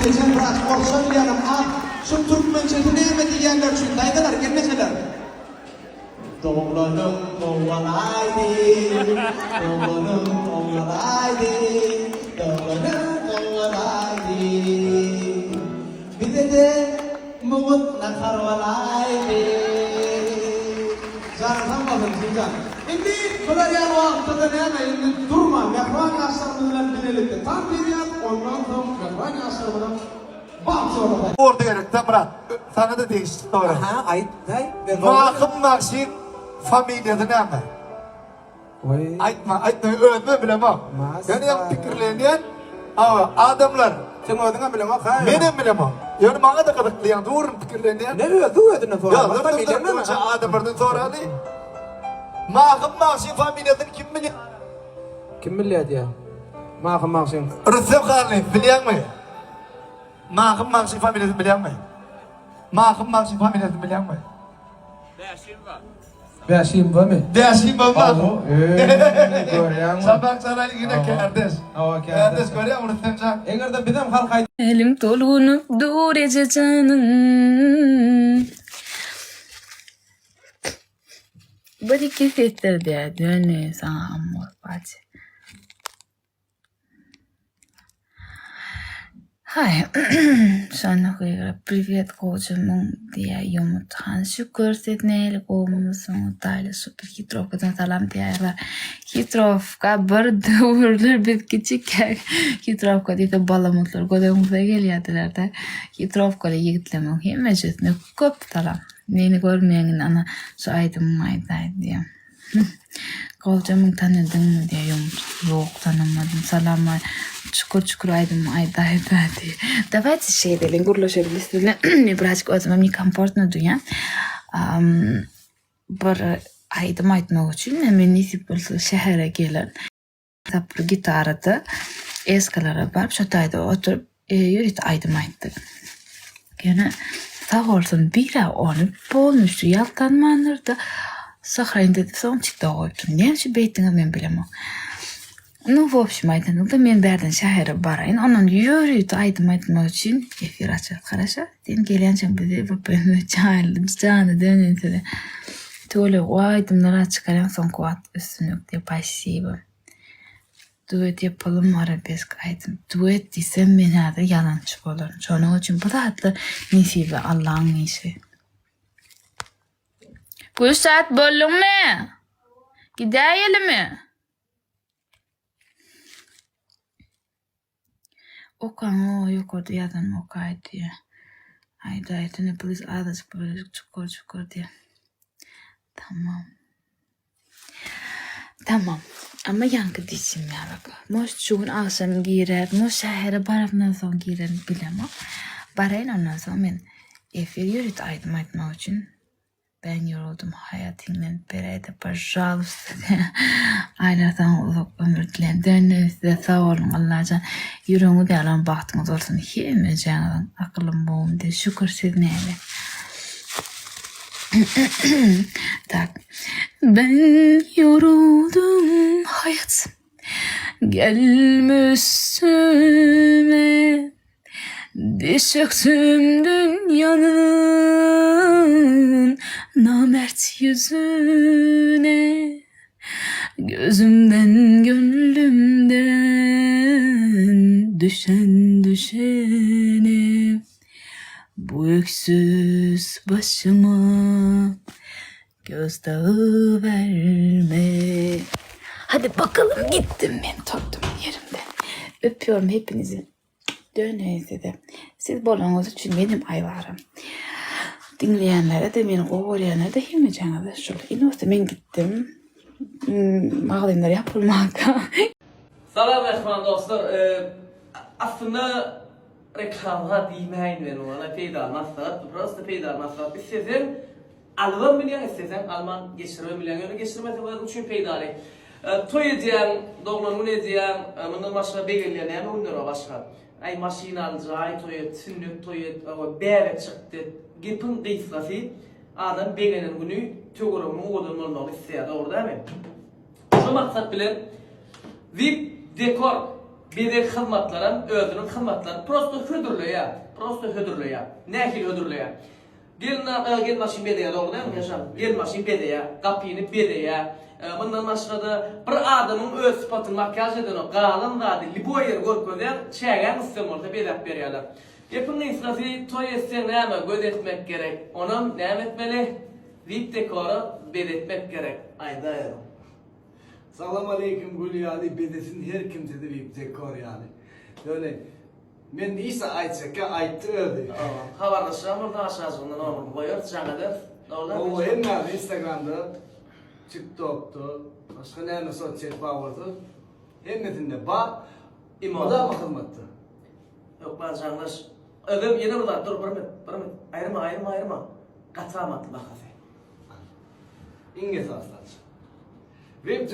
geçen biraz olsa bilelim. Şu Türkmençesi neyme diyenler için daydılar gelmeseler. Doğlanım doğlanaydı, doğlanım doğlanaydı, doğlanım doğlanaydı. Bize de mumut nakar olaydı. Canım bakın sizden. Şimdi Kılaryan vaktıda neyme durma. Mehran asırından binelikte. Tam bir yap ondan sonra Mehran asırından bağlı. Orada gerekten Murat. Sana da değişti doğru. Aha, ait. Mahkum Maksin familyası ne mi? Aytma, öğretme bilemem. Yani yang fikirlenen adamlar. Sen ödüne bilemem. Benim bilemem. Yani bana da kadıklayan doğru fikirlenen. Ne ödüne sonra? Ya dur adamlardan sonra ne? Mahkum Maksin familyasını kim bilir? Kim bilir ya? Mahkum Maksin. Rıfzem Khalil biliyor musun? Mahkum Maksin familyasını biliyor musun? Mahkum Maksin familyasını biliyor musun? Beşim var mı? Değişim baba. Görüyor musun? Sabah sana yine kardeş. Kardeş görüyor musun sen? Eğer de bizim halkaydı. Elim tolunup dur ece canın. Bir iki sesler diye dönüyor sana amor bacı. Hi, sana koyuyor. Привет, кожамın diye yumurtan. Şükür setneyle kovmuşsun. Tayla süper Hitrovka'dan salam diyorlar. Hitrovka bir dövürler biz küçükken. Hitrovka diye de balamutlar. Kodamıza geliyordular da. Hitrovka'lı yigitlemek hemecesine köp salam. Neyini görmeyenin ana şu aydım mayday diye. Kocamın tanıdın mı diye yok tanımadım salamlar çukur aydım ayday diye. Давайте şey edelim gurlaşabiliriz. Birazcık o zaman komfortlu duyan. Bir aydım aytmak için hemen nisip bulsa şehre gelen taplı gitarada eskalara barıp şatayda oturup yürüt aydım ayttık. Yani sağ olsun bira onu bolmuştu yaltanmanırdı. Сохранить это в своем читалке. Не все бейтинга мен bilemem. Ну, в общем, aytanda men berden şehre barayın. Onun yürüyüt aytmak için efir açar. Хорошо? Sen gelençen bize bu beni canı dönüntüde. Tole o aytımlara çıkaran son kuat üstünlük diye pasiba. Duet yapalım arabesk aytım. Duet desem ben hada yalancı olurum. Onun için bu da hatta nesibe Allah'ın işi. Bu saat bölüm mü? Gidelim mi? Okan o yok orada yadan okay diye. Ayda ayda polis adas böyle çukur diye. Tamam. Ama yankı dişim ya bak. Moş çoğun akşam girer. Moş şehre barafından son girer bilemem. Barayın ondan sonra ben efir yürüt aytmak için. Ben yoruldum hayatımdan beri de pожалуйста. Aylardan uzak ömür dilerim. Dönün size sağ olun Allah'can. Yüreğimi de alan baktınız olsun. Hiç canım akılım boğum diye şükür siz neyle. Tak. Ben yoruldum hayat. Gelme üstüme. Diş çöktüm dünyanın namert yüzüne. Gözümden gönlümden düşen düşene. Bu öksüz başıma gözdağı verme. Hadi bakalım gittim ben tuttum yerimden. Öpüyorum hepinizi. Döneyse de siz bolağınız için benim ayvarım. Dinleyenlere de beni kovalayanlara da himmecanı da şöyle. İnosta ben gittim. Mağdimler yapılmakta. Salam ehman dostlar. Aslında reklamga diymeyin ben ona peyda masraf. Prosta peyda masraf. İstesen Alman milyon istesen Alman geçirme milyon. Yani geçirmesi bu için peydalı. Toy diyen, doğulan ne diyen, bundan başka belirleyen yani onlara başka. Ay maşina alacak, ay toyet, sünnet toyet, bebe çıktı. Gipin kıyslası, adam belirlenen günü tügürümün oğlunun olmalı isteyen, doğru değil mi? Şu maksat bilen, VIP dekor bedek hizmetlerin özünün hizmetleri prosto hödürlüyor. Prosto hödürlüyor. Nähil hödürlüyor. Gel maşin bedeye doğru değil mi yaşam? Gel maşin bedeye, kapıyını bedeye. Bundan başladı bir adamın öz sıfatını makyaj eden o qalın zadi liboyer görközden çägen istemolda bedep berýärler. Epin inslasy toy etsen näme göz etmek gerek. Onam näme etmeli? Vip dekoru bedetmek gerek. Ayda ýa. Salam aleyküm gül yani bedesin her kimse de bir dekor yani. Böyle men ise aytsa aytdı öldü. Habarlaşam orada aşağısında normal boyar çağıdır. O hem Instagram'da, TikTok'ta, başka ne sosyal bağlarda hemmetinde bar imada bakılmadı. Yok ben canlaş. Ödüm yine burada dur bir minut. Ayırma. Katamadı bak. İngiliz aslan. Web